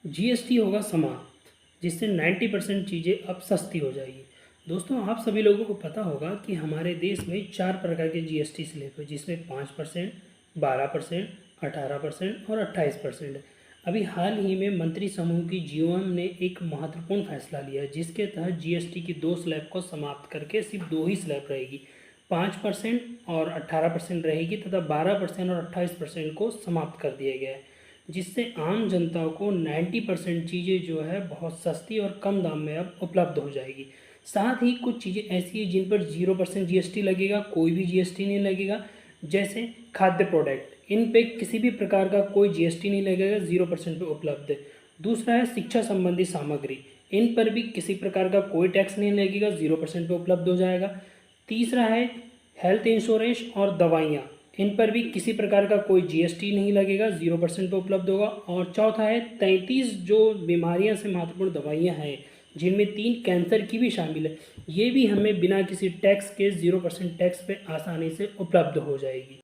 GST होगा समाप्त, जिससे 90% चीज़ें अब सस्ती हो जाएगी। दोस्तों, आप सभी लोगों को पता होगा कि हमारे देश में 4 प्रकार के जीएसटी स्लैब है, जिसमें 5%, 12%, 18% और 28% है। अभी हाल ही में मंत्री समूह की जीओएम ने एक महत्वपूर्ण फैसला लिया, जिसके तहत जीएसटी की 2 स्लैब को समाप्त करके सिर्फ 2 ही स्लैब रहेगी, 5% और 18% रहेगी तथा 12% और 28% को समाप्त कर दिया गया है, जिससे आम जनता को 90% चीज़ें जो है बहुत सस्ती और कम दाम में अब उपलब्ध हो जाएगी। साथ ही कुछ चीज़ें ऐसी हैं जिन पर 0% जीएसटी लगेगा, कोई भी जीएसटी नहीं लगेगा, जैसे खाद्य प्रोडक्ट, इन पे किसी भी प्रकार का कोई जीएसटी नहीं लगेगा, 0% पे उपलब्ध है। दूसरा है शिक्षा संबंधी सामग्री, इन पर भी किसी प्रकार का कोई टैक्स नहीं लगेगा, 0% पे उपलब्ध हो जाएगा। तीसरा है हेल्थ इंश्योरेंस और दवाइयाँ, इन पर भी किसी प्रकार का कोई जीएसटी नहीं लगेगा, 0% पे उपलब्ध होगा। और चौथा है 33 जो बीमारियां से महत्वपूर्ण दवाइयां हैं, जिनमें 3 कैंसर की भी शामिल है, ये भी हमें बिना किसी टैक्स के 0% टैक्स पे आसानी से उपलब्ध हो जाएगी।